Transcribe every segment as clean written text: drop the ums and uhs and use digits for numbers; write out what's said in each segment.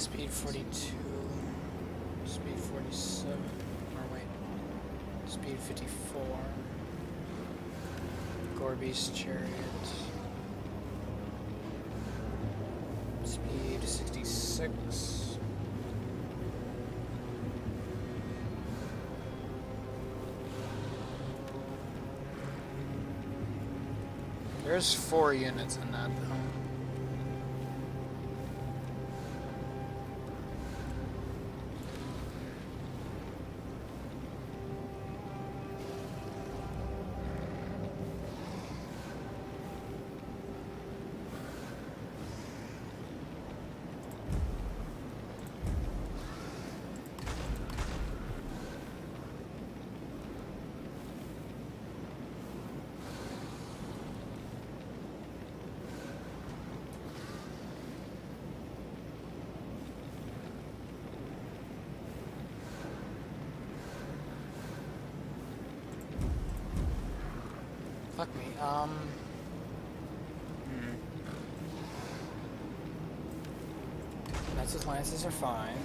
Speed 42. Speed 47. Or wait. Speed 54. Gorby's Chariot. Speed 66. There's 4 units in that though. Fuck me, Knights Lances are fine,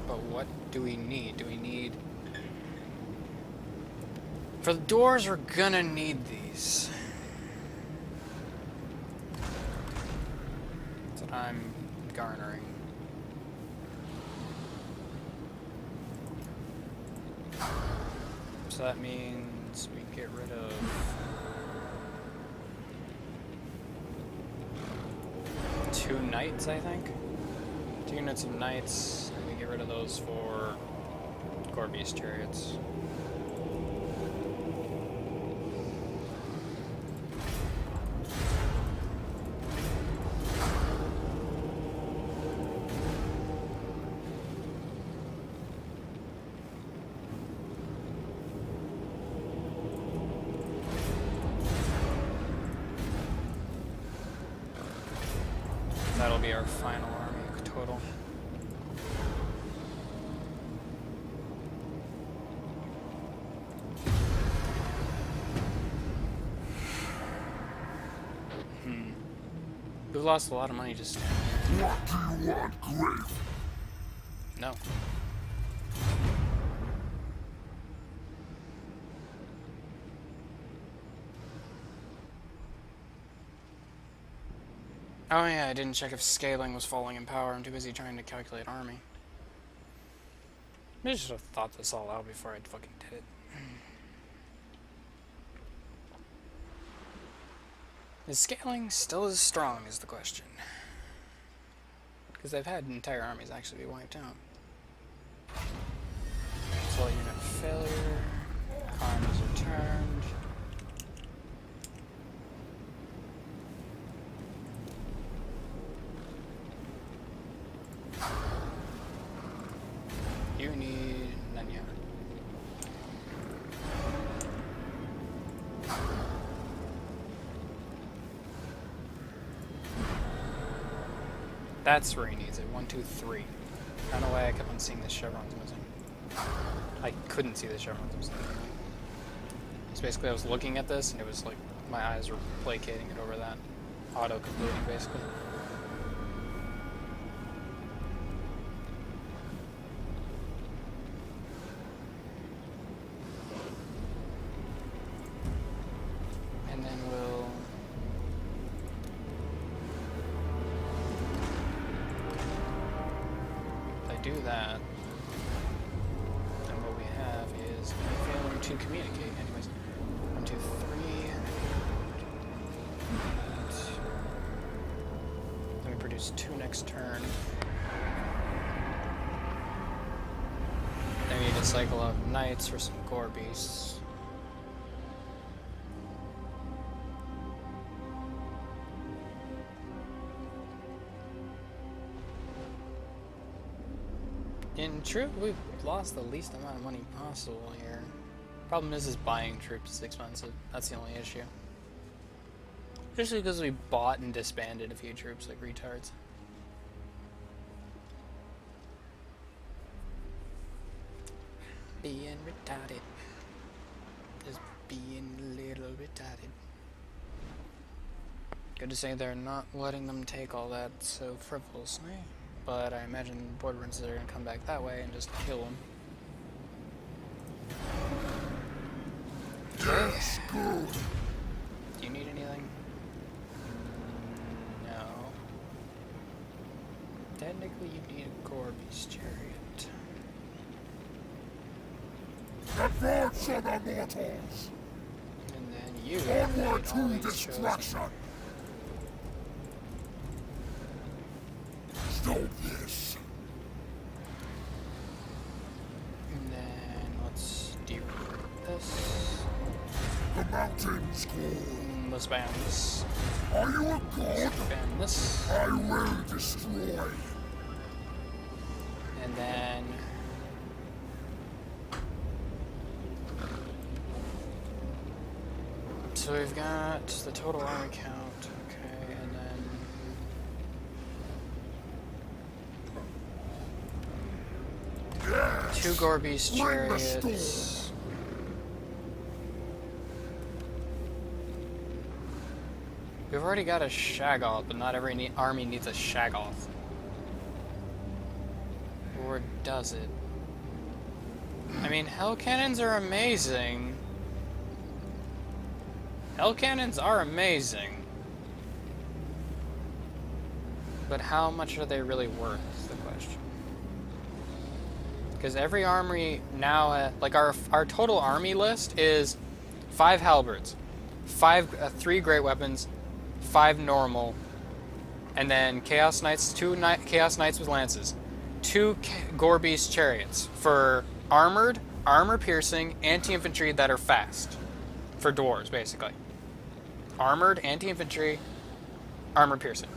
but what do we need? Do we need... For the doors, we're gonna need these. That's what I'm garnering. So that means we get rid of... 2 knights, I think. 2 units of knights, and we get rid of those for Gorby's chariots. That'll be our final army total. We lost a lot of money just standing What do you want, Grafe? No. Oh yeah, I didn't check if scaling was falling in power. I'm too busy trying to calculate army. I should have thought this all out before I fucking did it. Is scaling still as strong is the question. Because they've had entire armies actually be wiped out. Solar unit failure. Armies returned. You need none yet. That's where he needs it. 1, 2, 3. I don't know why I kept on seeing the chevrons missing. I couldn't see the chevrons missing. So basically I was looking at this and it was like my eyes were placating it over that. Auto-completing basically. And then we'll... if I do that, then what we have is failure to communicate. Anyways, 1, 2, 3. Then we produce 2 next turn. Then we need to cycle out knights for some gore beasts. In truth, we've lost the least amount of money possible here. Problem is buying troops is expensive. That's the only issue. Especially because we bought and disbanded a few troops like retards. Being retarded. Just being a little retarded. Good to say they're not letting them take all that so frivolously. but I imagine Blood Princes are going to come back that way and just kill him. Okay. Good. Do you need anything? No. Technically, you need a Corby's chariot. Advance on the mortals. And then you Onward need all to these destruction. chosen. Stop this. And then let's deroot this. The mountains call. Let's ban this. Are you a god? Ban this. I will destroy. And then... So we've got the total army count. Okay, and then... Yes. 2 Gorby's Bring the chariots. We've already got a Shaggoth, but not every army needs a Shaggoth. Or does it? I mean, Hell Cannons are amazing. Hell Cannons are amazing. But how much are they really worth is the question. Because every army now, like our total army list is 5 halberds, 3 great weapons, 5 normal, and then Chaos Knights, 2 Chaos Knights with lances, 2 Gorby's chariots for armored, armor piercing, anti-infantry that are fast, for dwarves basically. Armored, anti-infantry, armor piercing,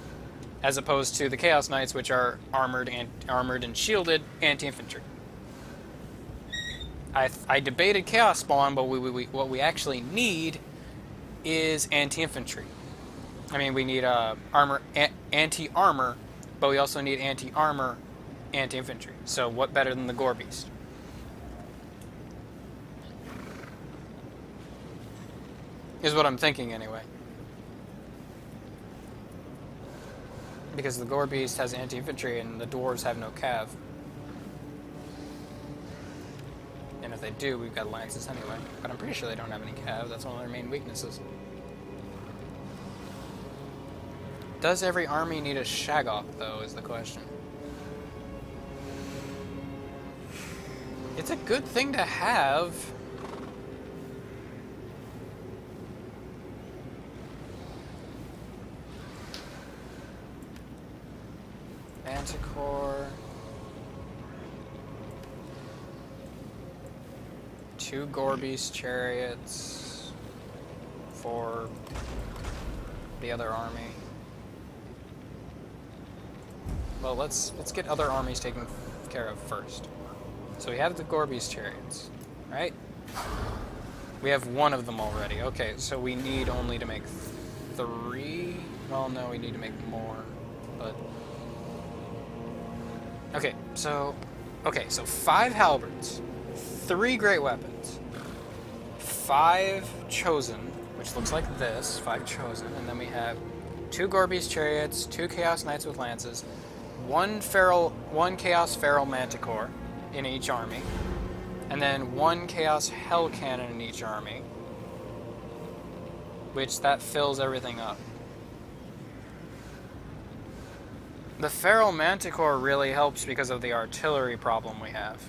as opposed to the Chaos Knights, which are armored and shielded anti-infantry. I debated Chaos Spawn, but what we actually need is anti-infantry. I mean, we need anti-armor, but we also need anti-armor, anti-infantry. So what better than the Gore Beast? Is what I'm thinking anyway. Because the Gore Beast has anti-infantry and the dwarves have no cav. And if they do, we've got lances anyway. But I'm pretty sure they don't have any cav. That's one of their main weaknesses. Does every army need a Shaggoth, though, is the question. It's a good thing to have. Manticore. 2 Gorby's chariots for the other army. Well, let's get other armies taken care of first. So we have the Gorby's chariots, right? We have 1 of them already. Okay, so we need only to make 3. Well, no, we need to make more, but okay. So 5 halberds, 3 great weapons, 5 chosen, which looks like this, 5 chosen, and then we have 2 Gorby's chariots, 2 Chaos Knights with lances, 1 Chaos Feral Manticore in each army, and then 1 Chaos Hell Cannon in each army, which that fills everything up. The Feral Manticore really helps because of the artillery problem we have.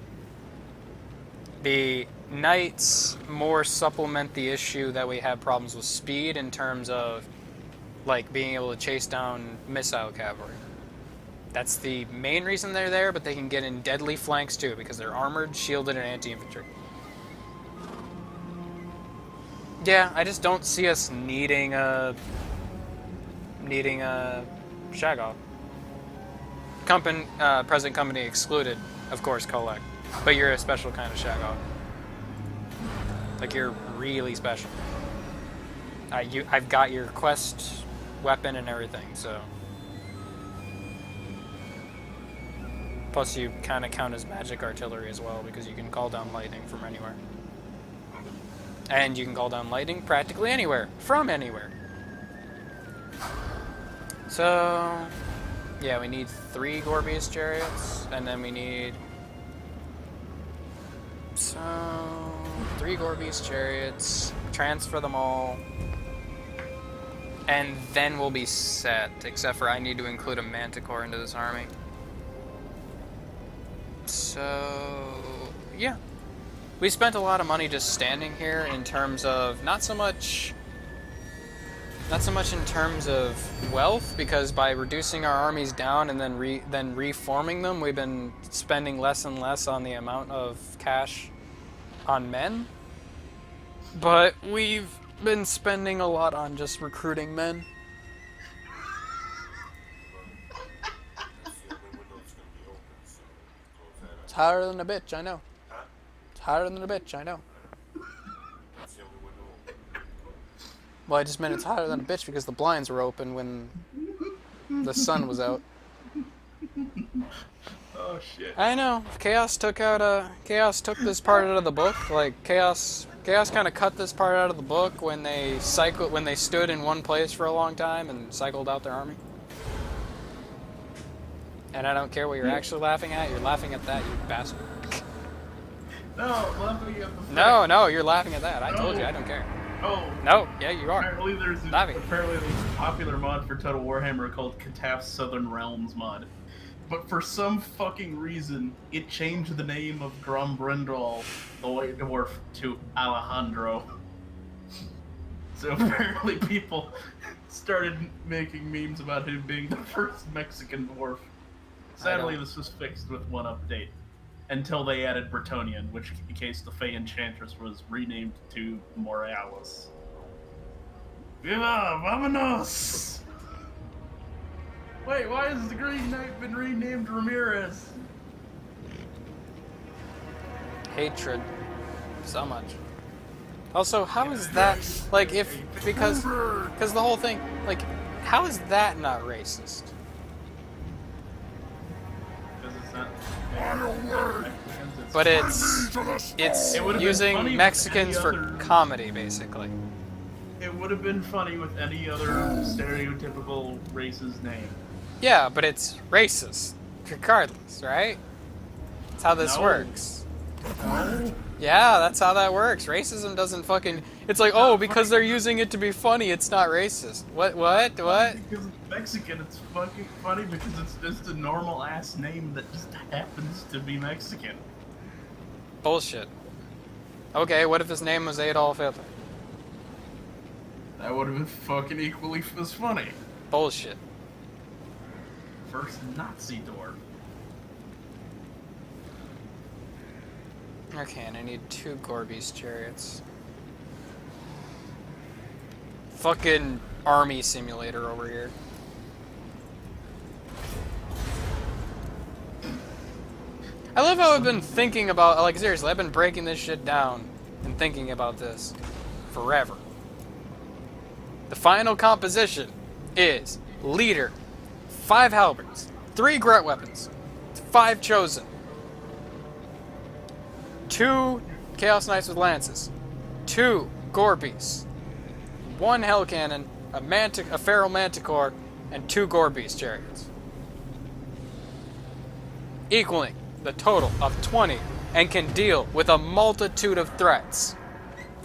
The Knights more supplement the issue that we have problems with speed in terms of like being able to chase down missile cavalry. That's the main reason they're there, but they can get in deadly flanks too because they're armored, shielded, and anti-infantry. Yeah, I just don't see us needing a Shaggoth. Present company excluded, of course, collect. But you're a special kind of Shaggoth. Like, you're really special. I've got your quest weapon and everything, so. Plus, you kind of count as magic artillery as well, because you can call down lightning from anywhere. And you can call down lightning practically anywhere, from anywhere. So, yeah, we need 3 Gorbius chariots, and then we need... So, 3 Gorbius chariots, transfer them all, and then we'll be set, except for I need to include a Manticore into this army. So, yeah. We spent a lot of money just standing here in terms of, not so much in terms of wealth, because by reducing our armies down and then reforming them, we've been spending less and less on the amount of cash on men. But we've been spending a lot on just recruiting men. It's hotter than a bitch, I know. It's hotter than a bitch, I know. Well, I just meant it's hotter than a bitch because the blinds were open when the sun was out. Oh shit. I know. Chaos took this part out of the book. Like Chaos kind of cut this part out of the book when they stood in one place for a long time and cycled out their army. And I don't care what you're actually laughing at. You're laughing at that, you bastard. No, laughing at the fact. No, you're laughing at that. I told you, I don't care. Oh. No, yeah, you are. Apparently there's a popular mod for Total Warhammer called Kataf's Southern Realms mod. But for some fucking reason, it changed the name of Grombrindal, the White Dwarf, to Alejandro. So apparently people started making memes about him being the first Mexican dwarf. Sadly, this was fixed with one update. Until they added Bretonian, which in case the Fey Enchantress was renamed to Morales. Viva! Vamonos! Wait, why has the Green Knight been renamed Ramirez? Hatred. So much. Also, how is that, like, because the whole thing, like, how is that not racist? Because it's not... But it's using Mexicans for comedy, basically. It would have been funny with any other stereotypical race's name. Yeah, but it's racist, regardless, right? That's how this works. No. Yeah, that's how that works. Racism doesn't fucking... It's like, oh, because they're using it to be funny, it's not racist. What? Because it's Mexican, it's fucking funny because it's just a normal-ass name that just happens to be Mexican. Bullshit. Okay, what if his name was Adolf Hitler? That would have been fucking equally as funny. Bullshit. First Nazi dwarf. Okay, and I need 2 Gorbi's chariots. Fucking army simulator over here. I love how I've been thinking about, like, seriously, I've been breaking this shit down and thinking about this forever. The final composition is leader, 5 halberds, 3 Gret weapons, 5 chosen, 2 Chaos Knights with lances, 2 Gorbies, 1 Hell Cannon, a Feral Manticore, and 2 Gorbies chariots. Equaling the total of 20, and can deal with a multitude of threats,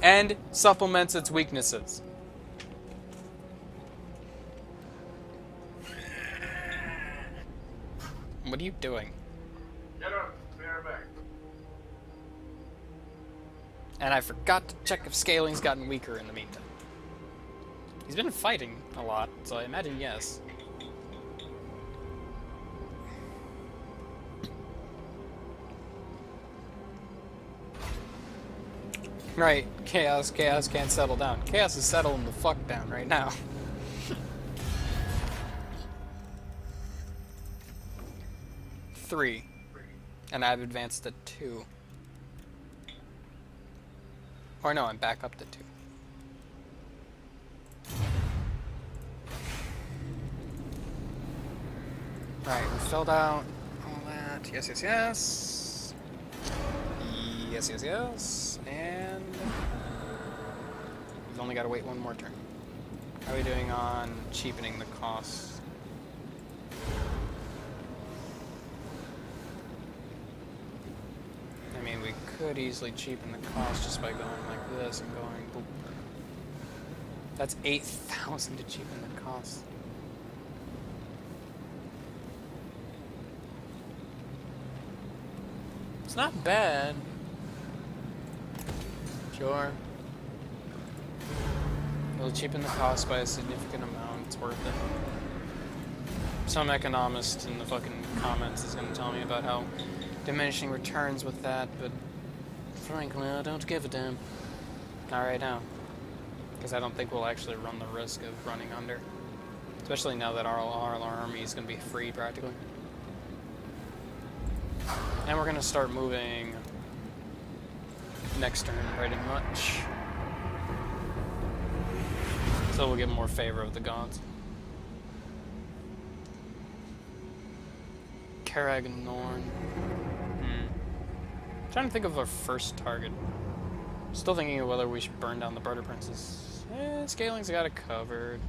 and supplements its weaknesses. What are you doing? Get up, be right back. And I forgot to check if scaling's gotten weaker in the meantime. He's been fighting a lot, so I imagine yes. Right, Chaos can't settle down. Chaos is settling the fuck down right now. 3. And I've advanced to 2. Or no, I'm back up to 2. Right, we filled out all that. Yes. Yes. And we've only got to wait one more turn. How are we doing on cheapening the costs? could easily cheapen the cost just by going like this and going boop. That's 8,000 to cheapen the cost. It's not bad. Sure. It'll cheapen the cost by a significant amount. It's worth it. Some economist in the fucking comments is gonna tell me about how diminishing returns with that, but frankly, I don't give a damn. Not right now. Because I don't think we'll actually run the risk of running under. Especially now that our army is gonna be free practically. And we're gonna start moving next turn pretty much. So we'll get more favor of the gods. Karag Norn. Trying to think of our first target. Still thinking of whether we should burn down the Barter Princes. Scaling's got it covered.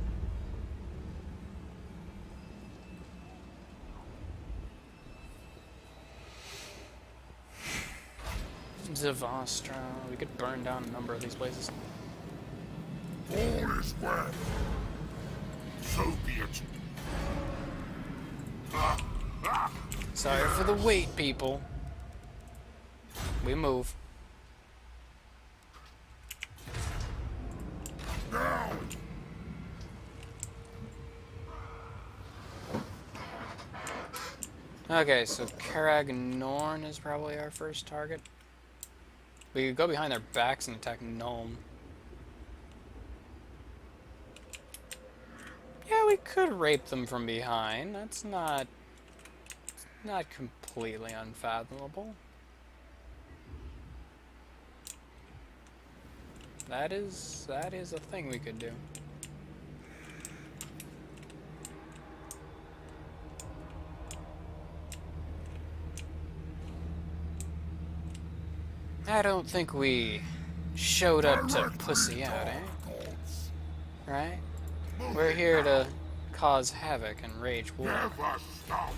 Zavastra. We could burn down a number of these places. All is well. So be it. Sorry for the wait, people. We move. Now. Okay, so Karag Norn is probably our first target. We could go behind their backs and attack Nuln. Yeah, we could rape them from behind. That's not completely unfathomable. That is a thing we could do. I don't think we showed up to pussy out, eh? Right? We're here to cause havoc and rage war. Never stop.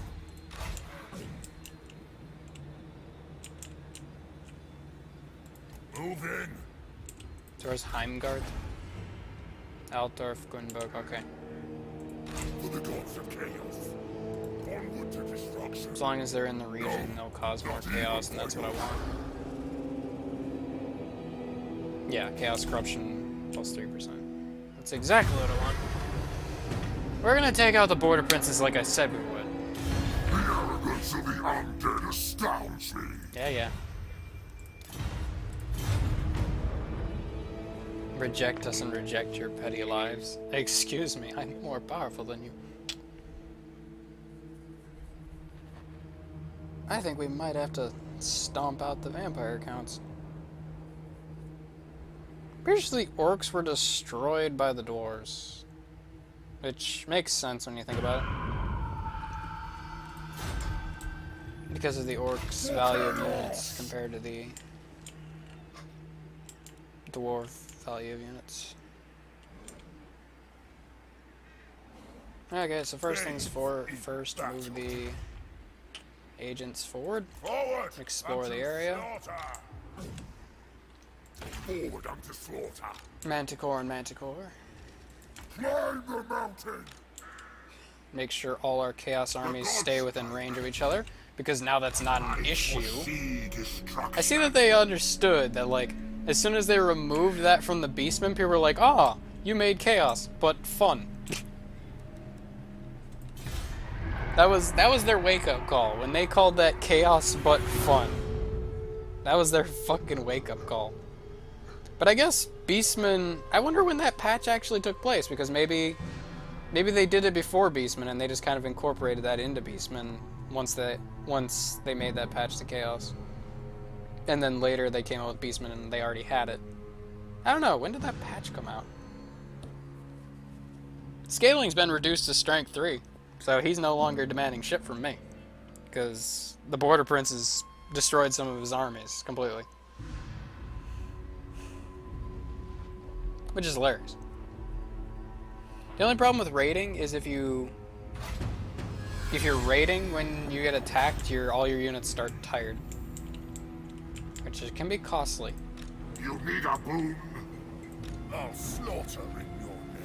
Move in. So where's Heimgard? Altdorf, Gunberg, okay. For the gods of chaos. Onward to destruction. As long as they're in the region, they'll cause more chaos, and that's what I want. Yeah, chaos corruption plus 3%. That's exactly what I want. We're gonna take out the Border Princes like I said we would. The arrogance of the undead astounds me. Yeah. Reject us and reject your petty lives. Excuse me, I'm more powerful than you. I think we might have to stomp out the vampire counts. Previously, orcs were destroyed by the dwarves. Which makes sense when you think about it. Because of the orcs' value of units compared to the dwarf value of units. Okay, so first things first, move the agents forward. Forward. Explore the area. Forward unto slaughter. Manticore and Manticore. Climb the mountain. Make sure all our chaos armies stay within range of each other, because now that's not an issue. I see that they understood that, like, as soon as they removed that from the Beastmen, people were like, "Ah, you made chaos, but fun." That was their wake-up call when they called that chaos but fun. That was their fucking wake-up call. But I guess Beastmen, I wonder when that patch actually took place, because maybe they did it before Beastmen and they just kind of incorporated that into Beastmen once they made that patch to Chaos. And then later they came out with Beastmen and they already had it. I don't know, when did that patch come out? Scaling's been reduced to strength 3, so he's no longer demanding shit from me. Because the Border Prince has destroyed some of his armies completely. Which is hilarious. The only problem with raiding is if you're raiding when you get attacked, all your units start tired. which can be costly. You need a boon? I'll slaughter in your name.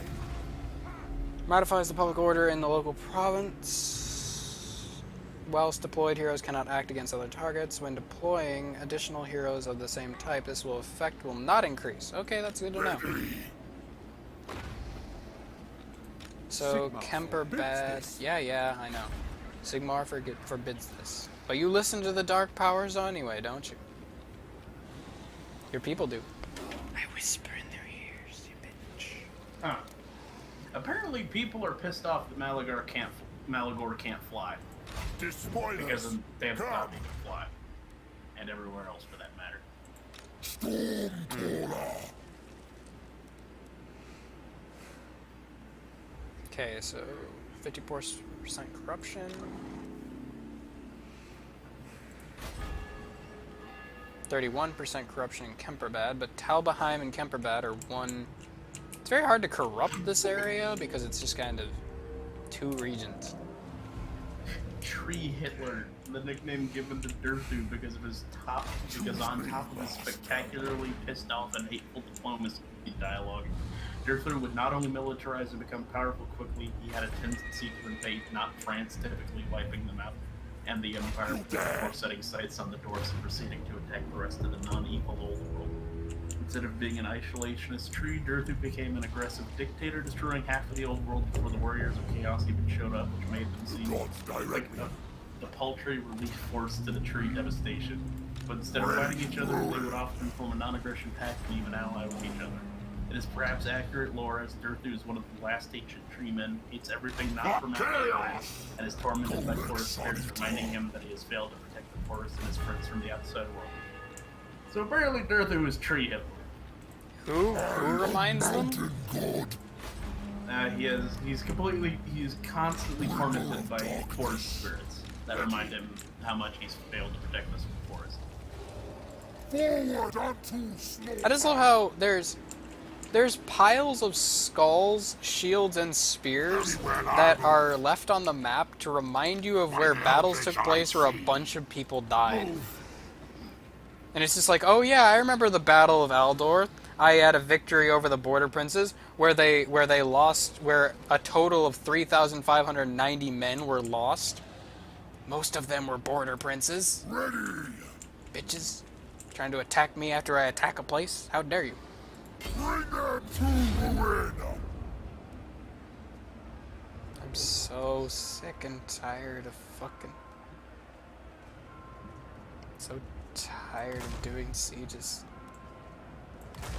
Modifies the public order in the local province. Whilst deployed, heroes cannot act against other targets. When deploying additional heroes of the same type, this effect will not increase. Okay, that's good to know. So, Kemper bad. Yeah, I know. Sigmar forbids this. But you listen to the Dark Powers anyway, don't you? Your people do. I whisper in their ears, you bitch. Huh. Apparently, people are pissed off that Malagor can't fly. Because they have the army to fly. And everywhere else, for that matter. Okay, so 54% corruption. 31% corruption in Kemperbad, but Talbaheim and Kemperbad are one. It's very hard to corrupt this area because it's just kind of two regions. Tree Hitler, the nickname given to Durthu because on top of his spectacularly pissed off and hateful diplomacy dialogue, Durthu would not only militarize and become powerful quickly, he had a tendency to invade not France, typically wiping them out, and the Empire before setting sights on the doors and proceeding to attack the rest of the non-evil old world. Instead of being an isolationist tree, Durthu became an aggressive dictator, destroying half of the old world before the warriors of chaos even showed up, which made them seem like the paltry relief force to the tree devastation. But instead of fighting each other, they would often form a non-aggression pact and even ally with each other. It is perhaps accurate lore, as Durthu is one of the last ancient tree men, hates everything not from outside, and is tormented by forest spirits reminding him that he has failed to protect the forest and his friends from the outside world. So apparently Durthu is Tree Hitler. Who reminds them? He's constantly tormented by forest spirits that remind him how much he's failed to protect this forest. I just love how there's piles of skulls, shields, and spears that are left on the map to remind you of where battles took place where a bunch of people died. And it's just like, oh yeah, I remember the Battle of Aldor. I had a victory over the Border Princes where a total of 3,590 men were lost. Most of them were Border Princes. Ready. Bitches. Trying to attack me after I attack a place? How dare you? Bring them to ruin. I'm so sick and tired of fucking... So tired of doing sieges.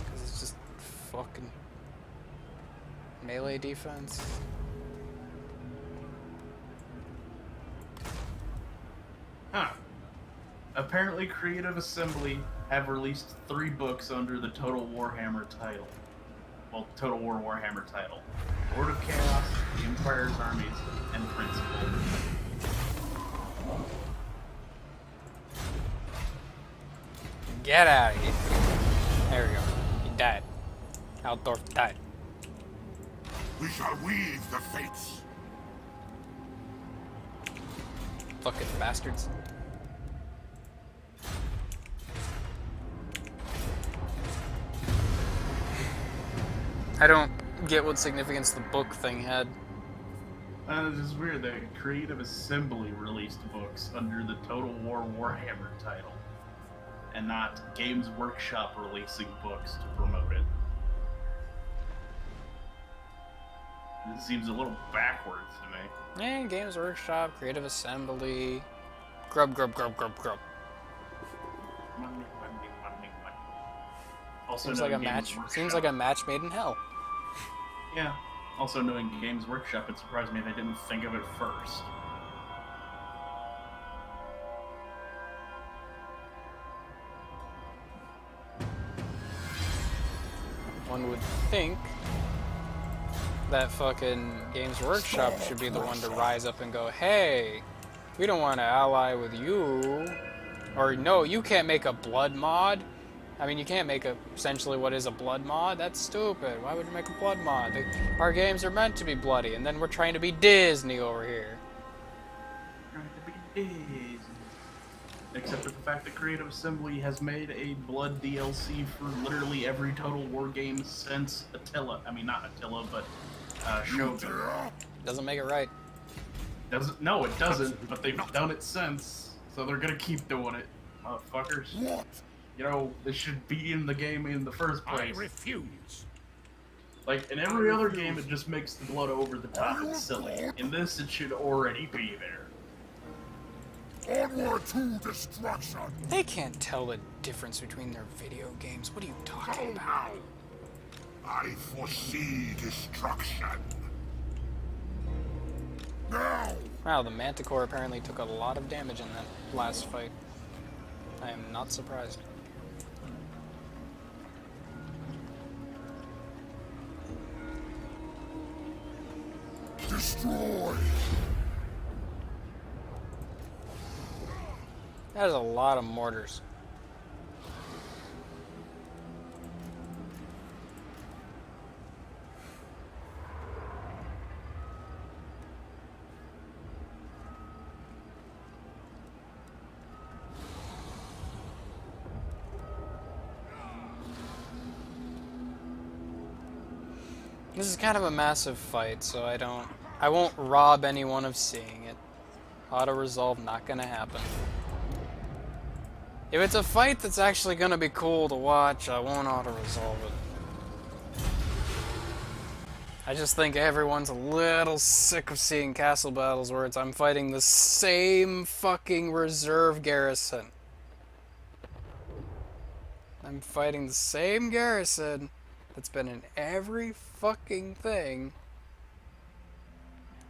Because it's just fucking melee defense. Huh. Apparently Creative Assembly have released 3 books under the Total Warhammer title. Well, Total War Warhammer title. Lord of Chaos, the Empire's Armies, and Principle. Get out of here. There we go. He died. Altdorf died. We shall weave the fates. Fucking bastards. I don't get what significance the book thing had. It's just weird that Creative Assembly released books under the Total War Warhammer title, and not Games Workshop releasing books to promote it. It seems a little backwards to me. Games Workshop, Creative Assembly, grub. Money. Also Seems like a match made in hell. Yeah. Also knowing Games Workshop, it surprised me they didn't think of it first. One would think that fucking Games Workshop should be the one to rise up and go, hey, we don't want to ally with you. Or, no, you can't make a blood mod. I mean, you can't make essentially what is a blood mod. That's stupid. Why would you make a blood mod? Our games are meant to be bloody, and then we're trying to be Disney over here. Trying to be Disney. except for the fact that Creative Assembly has made a Blood DLC for literally every Total War game since Attila. I mean, not Attila, but Shogun. Doesn't make it right. No, it doesn't, but they've done it since, so they're gonna keep doing it, motherfuckers. What? You know, this should be in the game in the first I place. refuse. Like, in every other game, it just makes the blood over the top and silly. In this, it should already be there. Onward to destruction. They can't tell the difference between their video games. What are you talking about? I foresee destruction. Now! Wow, the Manticore apparently took a lot of damage in that last fight. I am not surprised. Destroy! That is a lot of mortars. This is kind of a massive fight, so I won't rob anyone of seeing it. Auto-resolve not gonna happen. If it's a fight that's actually gonna be cool to watch, I won't auto-resolve it. I just think everyone's a little sick of seeing castle battles where I'm fighting the same fucking reserve garrison. I'm fighting the same garrison that's been in every fucking thing.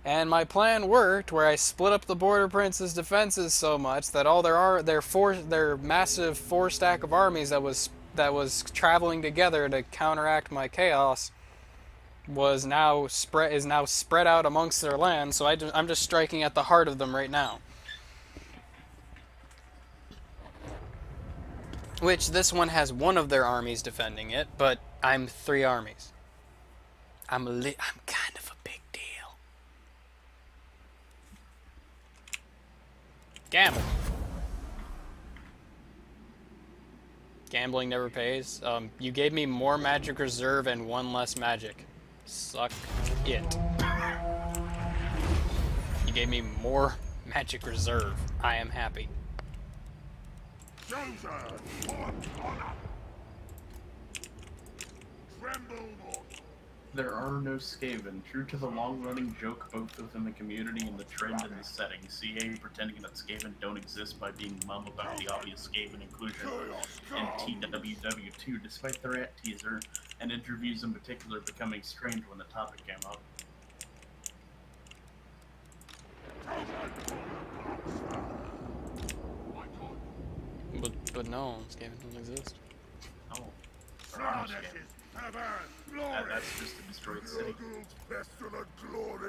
And my plan worked, where I split up the Border Prince's defenses so much that all their massive 4-stack of armies that was traveling together to counteract my chaos is now spread out amongst their land. So I'm just striking at the heart of them right now. Which this one has one of their armies defending it, but I'm 3 armies. I'm kind of a big deal. Gamble. Gambling never pays. You gave me more magic reserve and 1 less magic. Suck it. You gave me more magic reserve. I am happy. Tremble not. There are no Skaven, true to the long-running joke both within the community and the trend in the setting. CA pretending that Skaven don't exist by being mum about the obvious Skaven inclusion in TWW2, despite their at teaser and interviews in particular becoming strange when the topic came up. But no, Skaven don't exist. Oh. Slaanesh is tavern, glory. That's just a destroyed city. Nurgle's pestilent glory.